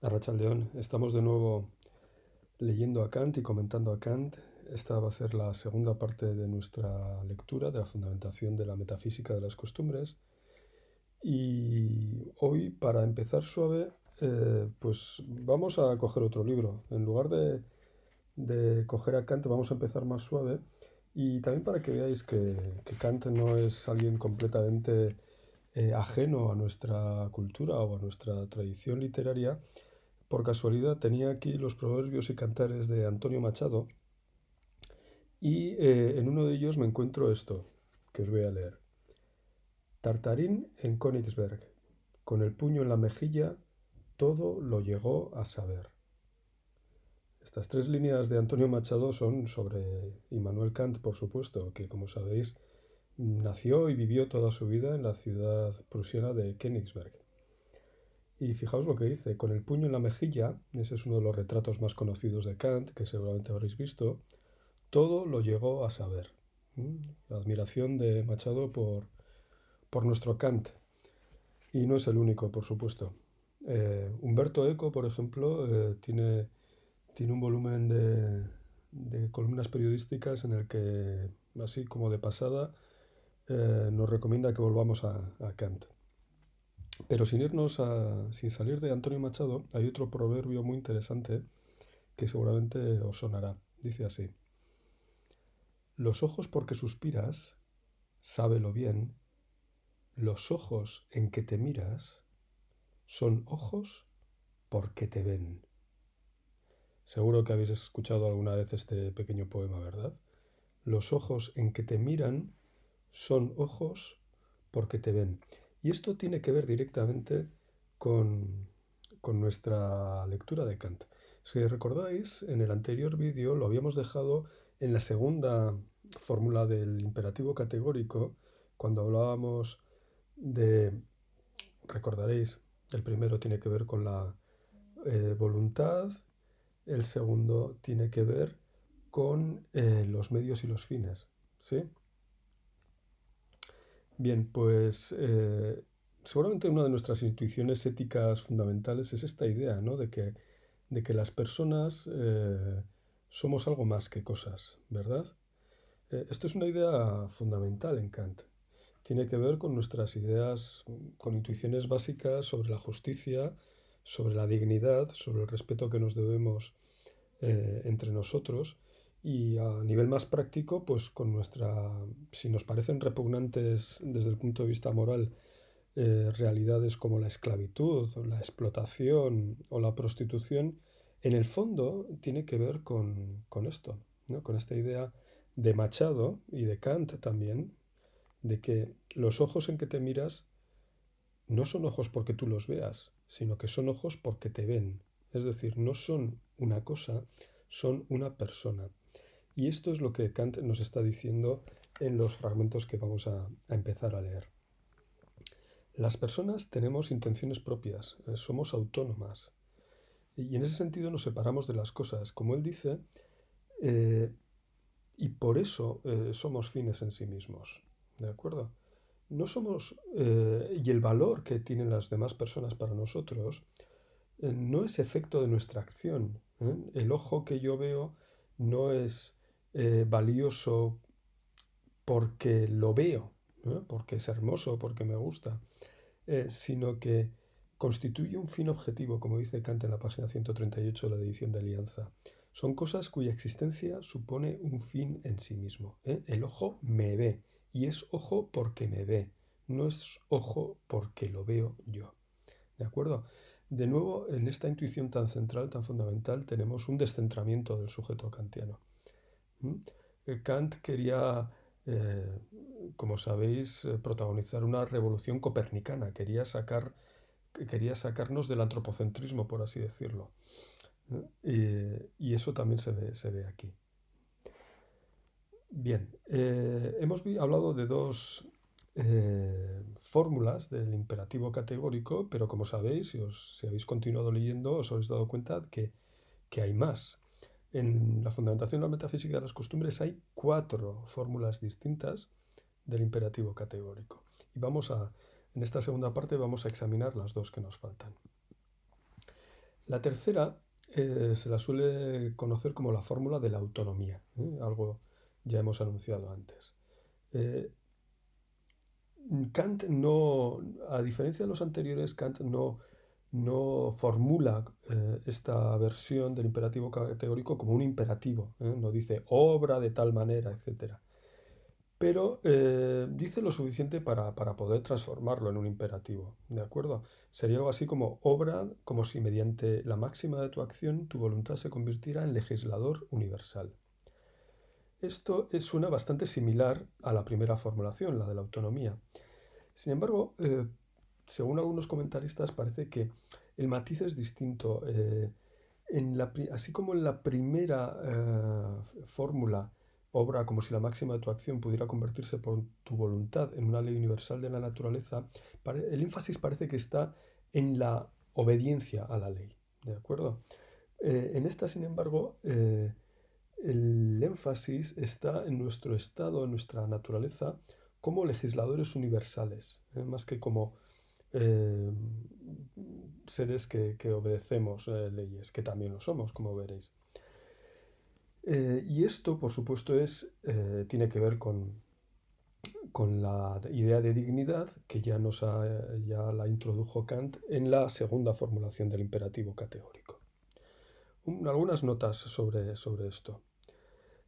Arratsaldeón, estamos de nuevo leyendo a Kant y comentando a Kant. Esta va a ser la segunda parte de nuestra lectura de la fundamentación de la metafísica de las costumbres. Y hoy, para empezar suave, pues vamos a coger otro libro. En lugar de coger a Kant, vamos a empezar más suave. Y también para que veáis que Kant no es alguien completamente ajeno a nuestra cultura o a nuestra tradición literaria. Por casualidad tenía aquí los proverbios y cantares de Antonio Machado y en uno de ellos me encuentro esto, que os voy a leer. Tartarín en Königsberg, con el puño en la mejilla, todo lo llegó a saber. Estas tres líneas de Antonio Machado son sobre Immanuel Kant, por supuesto, que como sabéis nació y vivió toda su vida en la ciudad prusiana de Königsberg. Y fijaos lo que dice, con el puño en la mejilla, ese es uno de los retratos más conocidos de Kant, que seguramente habréis visto, todo lo llegó a saber. La admiración de Machado por nuestro Kant. Y no es el único, por supuesto. Humberto Eco, por ejemplo, tiene un volumen de columnas periodísticas en el que, así como de pasada, nos recomienda que volvamos a Kant. Pero sin salir de Antonio Machado, hay otro proverbio muy interesante que seguramente os sonará. Dice así: los ojos porque suspiras, sábelo bien, los ojos en que te miras son ojos porque te ven. Seguro que habéis escuchado alguna vez este pequeño poema, ¿verdad? Los ojos en que te miran son ojos porque te ven. Y esto tiene que ver directamente con, con nuestra lectura de Kant. Si recordáis, en el anterior vídeo lo habíamos dejado en la segunda fórmula del imperativo categórico, cuando hablábamos de, recordaréis, el primero tiene que ver con la voluntad, el segundo tiene que ver con los medios y los fines. ¿Sí? Bien, pues seguramente una de nuestras intuiciones éticas fundamentales es esta idea, ¿no? De que las personas somos algo más que cosas, ¿verdad? Esto es una idea fundamental en Kant. Tiene que ver con nuestras ideas, con intuiciones básicas sobre la justicia, sobre la dignidad, sobre el respeto que nos debemos entre nosotros y a nivel más práctico, pues con si nos parecen repugnantes desde el punto de vista moral, realidades como la esclavitud, o la explotación o la prostitución, en el fondo tiene que ver con esto, ¿no? Con esta idea de Machado y de Kant también, de que los ojos en que te miras no son ojos porque tú los veas, sino que son ojos porque te ven. Es decir, no son una cosa, son una persona. Y esto es lo que Kant nos está diciendo en los fragmentos que vamos a empezar a leer. Las personas tenemos intenciones propias, somos autónomas. Y en ese sentido nos separamos de las cosas, como él dice, eh, y por eso somos fines en sí mismos. ¿De acuerdo? No somos, y el valor que tienen las demás personas para nosotros no es efecto de nuestra acción. El ojo que yo veo no es valioso porque lo veo, porque es hermoso, porque me gusta, sino que constituye un fin objetivo, como dice Kant en la página 138 de la edición de Alianza. Son cosas cuya existencia supone un fin en sí mismo. El ojo me ve y es ojo porque me ve, no es ojo porque lo veo yo. ¿De acuerdo? De nuevo, en esta intuición tan central, tan fundamental, tenemos un descentramiento del sujeto kantiano. ¿Mm? Kant quería, eh, como sabéis, protagonizar una revolución copernicana, quería sacarnos del antropocentrismo, por así decirlo. Y eso también se ve aquí. Bien, hemos hablado de dos fórmulas del imperativo categórico, pero como sabéis, si habéis continuado leyendo, os habéis dado cuenta que hay más. En la fundamentación de la metafísica de las costumbres hay cuatro fórmulas distintas del imperativo categórico. En esta segunda parte vamos a examinar las dos que nos faltan. La tercera se la suele conocer como la fórmula de la autonomía, ¿eh? Algo ya hemos anunciado antes. Eh, Kant no, a diferencia de los anteriores, Kant no formula esta versión del imperativo categórico como un imperativo, ¿eh? No dice obra de tal manera, etcétera. Pero dice lo suficiente para poder transformarlo en un imperativo, ¿de acuerdo? Sería algo así como obra, como si mediante la máxima de tu acción tu voluntad se convirtiera en legislador universal. Esto suena bastante similar a la primera formulación, la de la autonomía. Sin embargo, según algunos comentaristas, parece que el matiz es distinto. Así como en la primera fórmula, obra como si la máxima de tu acción pudiera convertirse por tu voluntad en una ley universal de la naturaleza, el énfasis parece que está en la obediencia a la ley. ¿De acuerdo? En esta, sin embargo, el énfasis está en nuestro estado, en nuestra naturaleza, como legisladores universales, más que como eh, seres que obedecemos leyes, que también lo somos, como veréis. Y esto, por supuesto, tiene que ver con la idea de dignidad que ya la introdujo Kant en la segunda formulación del imperativo categórico. Algunas notas sobre esto.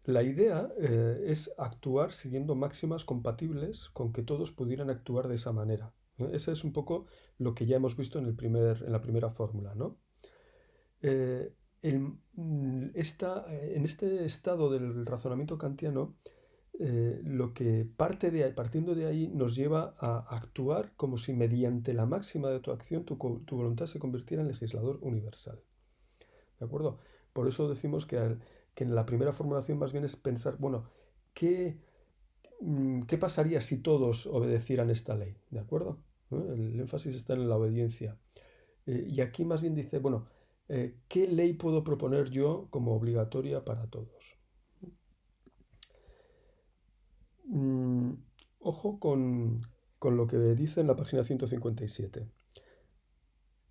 La idea es actuar siguiendo máximas compatibles con que todos pudieran actuar de esa manera. Ese es un poco lo que ya hemos visto en la primera fórmula, ¿no? Eh, en este estado del razonamiento kantiano, lo que partiendo de ahí nos lleva a actuar como si mediante la máxima de tu acción tu voluntad se convirtiera en legislador universal. ¿De acuerdo? Por eso decimos que en la primera formulación más bien es pensar, bueno, ¿qué, ¿qué pasaría si todos obedecieran esta ley? ¿De acuerdo? ¿No? El énfasis está en la obediencia. Y aquí más bien dice, bueno, ¿qué ley puedo proponer yo como obligatoria para todos? Mm, Ojo con lo que dice en la página 157.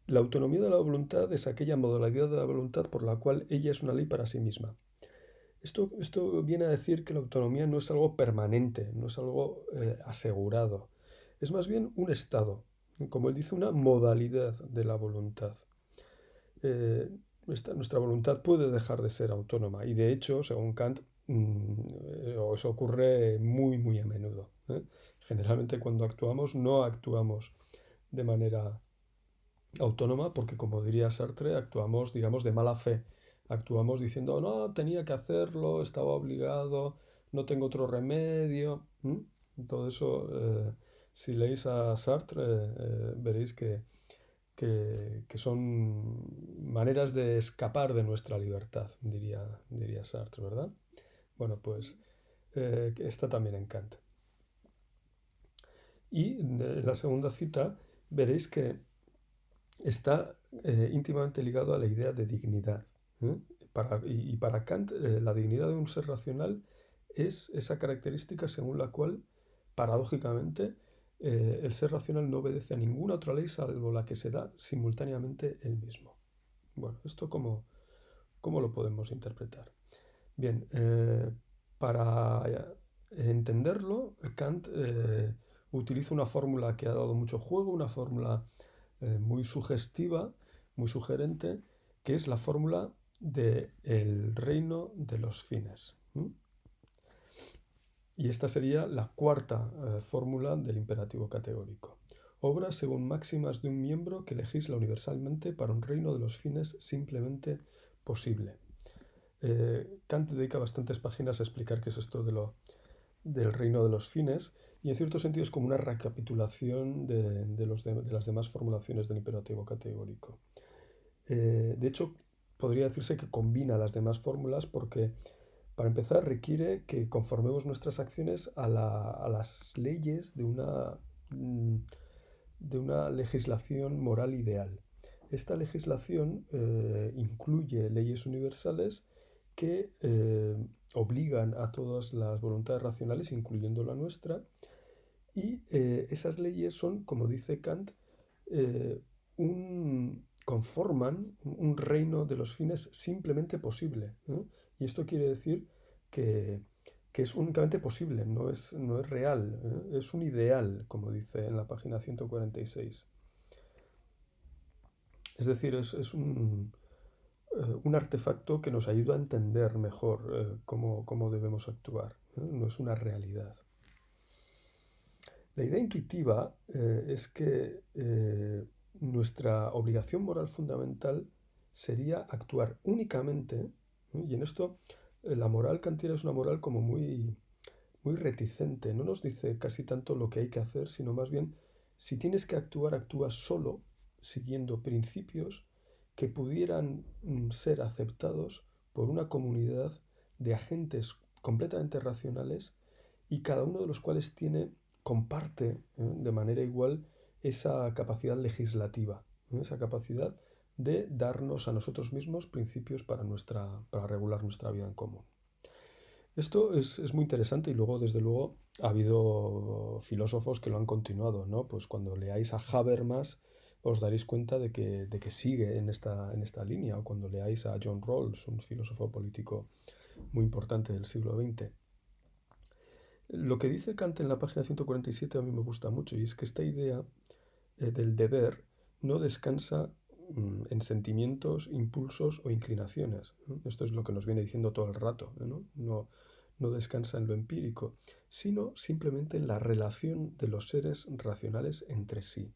La autonomía de la voluntad es aquella modalidad de la voluntad por la cual ella es una ley para sí misma. Esto viene a decir que la autonomía no es algo permanente, no es algo asegurado. Es más bien un estado, como él dice, una modalidad de la voluntad. Eh, nuestra voluntad puede dejar de ser autónoma y de hecho, según Kant, eso ocurre muy, muy a menudo. Generalmente cuando actuamos no actuamos de manera autónoma porque, como diría Sartre, actuamos, digamos, de mala fe. Actuamos diciendo, no, tenía que hacerlo, estaba obligado, no tengo otro remedio. Todo eso, si leéis a Sartre, veréis que son maneras de escapar de nuestra libertad, diría Sartre, ¿verdad? Bueno, pues está también en Kant. Y en la segunda cita veréis que está íntimamente ligado a la idea de dignidad. ¿Eh? Para Kant, la dignidad de un ser racional es esa característica según la cual, paradójicamente, el ser racional no obedece a ninguna otra ley salvo la que se da simultáneamente él mismo. Bueno, ¿esto cómo lo podemos interpretar? Bien, para entenderlo, Kant utiliza una fórmula que ha dado mucho juego, una fórmula muy sugestiva, muy sugerente, que es la fórmula del reino de los fines. Y esta sería la cuarta fórmula del imperativo categórico. Obra según máximas de un miembro que legisla universalmente para un reino de los fines simplemente posible. Kant dedica bastantes páginas a explicar qué es esto del reino de los fines y en cierto sentido es como una recapitulación de las demás formulaciones del imperativo categórico. De hecho, podría decirse que combina las demás fórmulas porque, para empezar, requiere que conformemos nuestras acciones a las leyes de una legislación moral ideal. Esta legislación incluye leyes universales que obligan a todas las voluntades racionales, incluyendo la nuestra, y esas leyes son, como dice Kant, un, conforman un reino de los fines simplemente posible, ¿eh? Y esto quiere decir que, que es únicamente posible, no es real, ¿eh? Es un ideal, como dice en la página 146. Es decir, es un artefacto que nos ayuda a entender mejor cómo debemos actuar, ¿eh? No es una realidad. La idea intuitiva es que nuestra obligación moral fundamental sería actuar únicamente, ¿eh? Y en esto la moral kantiana es una moral como muy reticente, no nos dice casi tanto lo que hay que hacer, sino más bien, si tienes que actuar, actúa solo siguiendo principios que pudieran ser aceptados por una comunidad de agentes completamente racionales y cada uno de los cuales comparte de manera igual esa capacidad legislativa, esa capacidad de darnos a nosotros mismos principios para regular nuestra vida en común. Esto es muy interesante y luego, desde luego, ha habido filósofos que lo han continuado, ¿no? Pues cuando leáis a Habermas os daréis cuenta de que sigue en esta línea, o cuando leáis a John Rawls, un filósofo político muy importante del siglo XX. Lo que dice Kant en la página 147 a mí me gusta mucho, y es que esta idea del deber no descansa en sentimientos, impulsos o inclinaciones, ¿no? Esto es lo que nos viene diciendo todo el rato, ¿no? No descansa en lo empírico, sino simplemente en la relación de los seres racionales entre sí.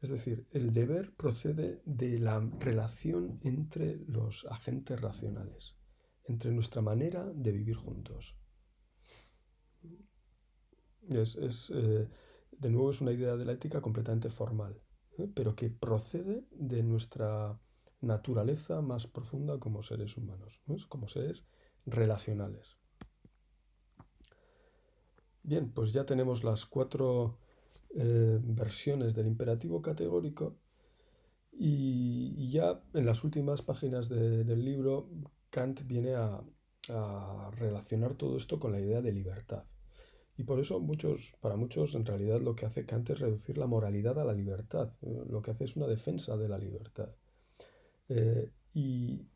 Es decir, el deber procede de la relación entre los agentes racionales, entre nuestra manera de vivir juntos. De nuevo, es una idea de la ética completamente formal, pero que procede de nuestra naturaleza más profunda como seres humanos, ¿no? Como seres relacionales. Bien, pues ya tenemos las 4 versiones del imperativo categórico y ya en las últimas páginas del libro Kant viene a relacionar todo esto con la idea de libertad. Y por eso para muchos en realidad lo que hace Kant es reducir la moralidad a la libertad. Lo que hace es una defensa de la libertad. Eh, y,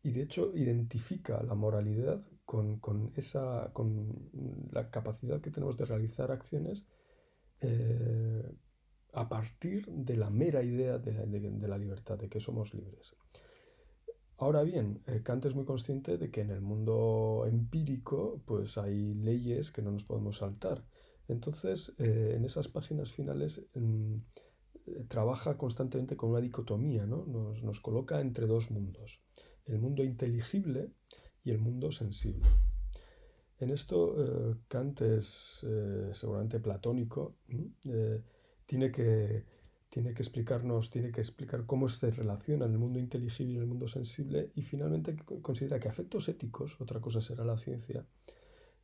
y de hecho identifica la moralidad con la capacidad que tenemos de realizar acciones eh, a partir de la mera idea de la libertad, de que somos libres. Ahora bien, Kant es muy consciente de que en el mundo empírico pues hay leyes que no nos podemos saltar. Entonces, en esas páginas finales trabaja constantemente con una dicotomía, ¿no? Nos coloca entre dos mundos, el mundo inteligible y el mundo sensible. En esto Kant es seguramente platónico, tiene que, tiene que explicar cómo se relacionan el mundo inteligible y el mundo sensible, y finalmente considera que a efectos éticos, otra cosa será la ciencia,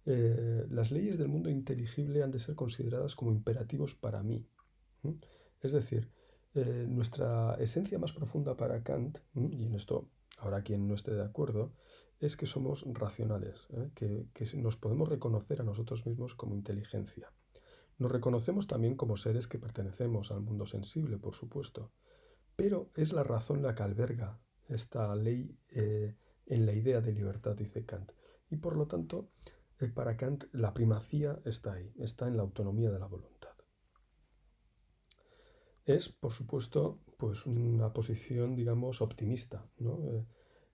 las leyes del mundo inteligible han de ser consideradas como imperativos para mí. Es decir, nuestra esencia más profunda para Kant, y en esto habrá quien no esté de acuerdo, es que somos racionales, que nos podemos reconocer a nosotros mismos como inteligencia. Nos reconocemos también como seres que pertenecemos al mundo sensible, por supuesto, pero es la razón la que alberga esta ley en la idea de libertad, dice Kant. Y por lo tanto, para Kant la primacía está ahí, está en la autonomía de la voluntad. Es, por supuesto, pues una posición, digamos, optimista, ¿no?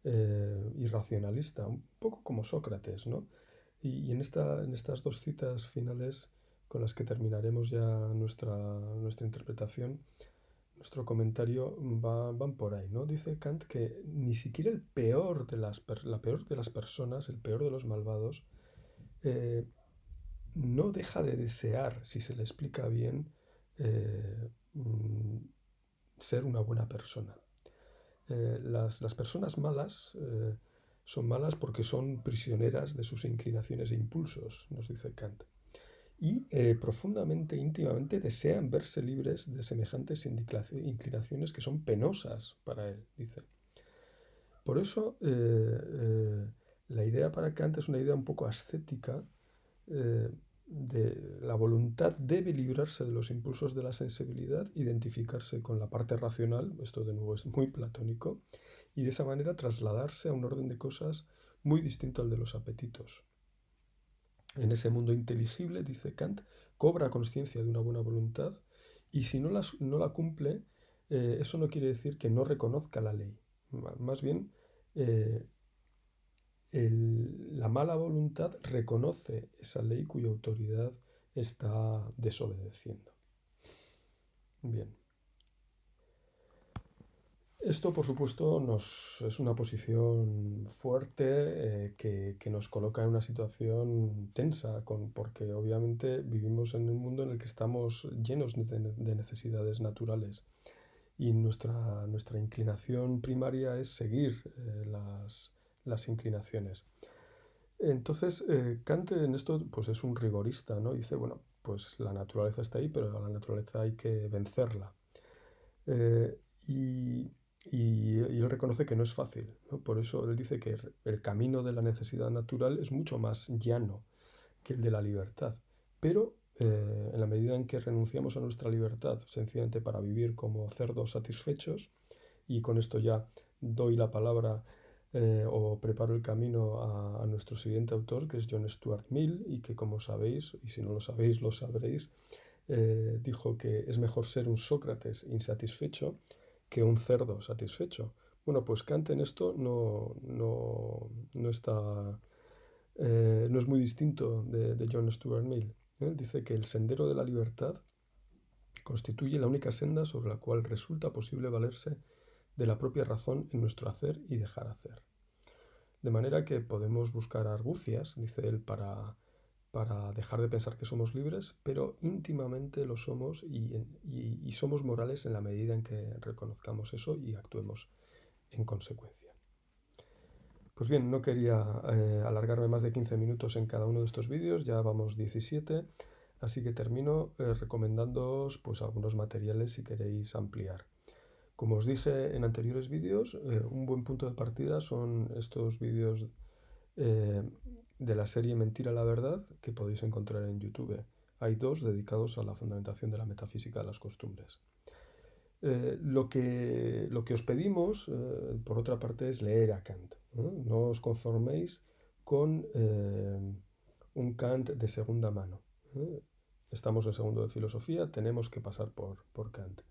Y racionalista, un poco como Sócrates, ¿no? Y en estas 2 citas finales con las que terminaremos ya nuestra interpretación, nuestro comentario van por ahí, ¿no? Dice Kant que ni siquiera la peor de las personas, el peor de los malvados, eh, no deja de desear, si se le explica bien, eh, mm, ser una buena persona. Las personas malas son malas porque son prisioneras de sus inclinaciones e impulsos, nos dice Kant. Y profundamente, íntimamente desean verse libres de semejantes inclinaciones que son penosas para él, dice. Por eso, la idea para Kant es una idea un poco ascética, la voluntad debe librarse de los impulsos de la sensibilidad, identificarse con la parte racional, esto de nuevo es muy platónico, y de esa manera trasladarse a un orden de cosas muy distinto al de los apetitos. En ese mundo inteligible, dice Kant, cobra conciencia de una buena voluntad y si no la cumple, eso no quiere decir que no reconozca la ley. Más bien, eh, la mala voluntad reconoce esa ley cuya autoridad está desobedeciendo. Bien. Esto, por supuesto, es una posición fuerte que nos coloca en una situación tensa, porque obviamente vivimos en un mundo en el que estamos llenos de necesidades naturales y nuestra inclinación primaria es seguir las inclinaciones. Entonces, Kant en esto pues es un rigorista, ¿no? Dice, bueno, pues la naturaleza está ahí, pero a la naturaleza hay que vencerla. Eh, y, y él reconoce que no es fácil, ¿no? Por eso él dice que el camino de la necesidad natural es mucho más llano que el de la libertad. Pero en la medida en que renunciamos a nuestra libertad sencillamente para vivir como cerdos satisfechos, y con esto ya doy la palabra o preparo el camino a nuestro siguiente autor, que es John Stuart Mill, y que como sabéis, y si no lo sabéis, lo sabréis, dijo que es mejor ser un Sócrates insatisfecho que un cerdo satisfecho. Bueno, pues Kant en esto no está, no es muy distinto de John Stuart Mill. Dice que el sendero de la libertad constituye la única senda sobre la cual resulta posible valerse de la propia razón en nuestro hacer y dejar hacer. De manera que podemos buscar argucias, dice él, para dejar de pensar que somos libres, pero íntimamente lo somos y somos morales en la medida en que reconozcamos eso y actuemos en consecuencia. Pues bien, no quería alargarme más de 15 minutos en cada uno de estos vídeos, ya vamos 17, así que termino recomendándoos pues, algunos materiales si queréis ampliar. Como os dije en anteriores vídeos, un buen punto de partida son estos vídeos de la serie Mentira la Verdad que podéis encontrar en YouTube. Hay dos dedicados a la fundamentación de la metafísica de las costumbres. Lo que os pedimos, por otra parte, es leer a Kant. No os conforméis con un Kant de segunda mano. Estamos en segundo de filosofía, tenemos que pasar por Kant.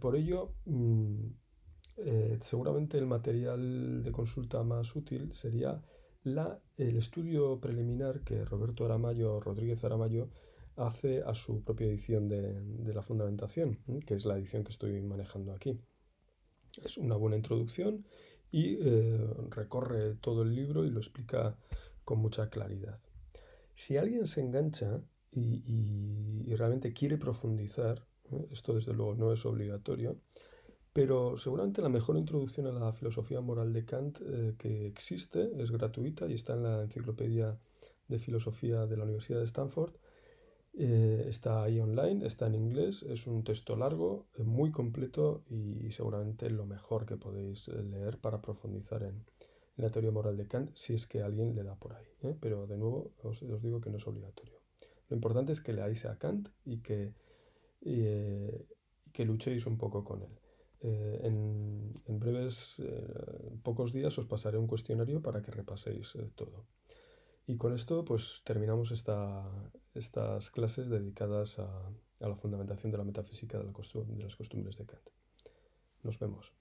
Por ello, seguramente el material de consulta más útil sería el estudio preliminar que Roberto Aramayo, Rodríguez Aramayo, hace a su propia edición de la Fundamentación, que es la edición que estoy manejando aquí. Es una buena introducción y recorre todo el libro y lo explica con mucha claridad. Si alguien se engancha y realmente quiere profundizar, esto desde luego no es obligatorio, pero seguramente la mejor introducción a la filosofía moral de Kant que existe, es gratuita y está en la Enciclopedia de Filosofía de la Universidad de Stanford. Está ahí online, está en inglés, es un texto largo, muy completo y seguramente lo mejor que podéis leer para profundizar en la teoría moral de Kant, si es que alguien le da por ahí. Pero de nuevo os digo que no es obligatorio. Lo importante es que leáis a Kant y que luchéis un poco con él. En breves, pocos días os pasaré un cuestionario para que repaséis todo. Y con esto pues terminamos estas clases dedicadas a la fundamentación de la metafísica de las costumbres de Kant. Nos vemos.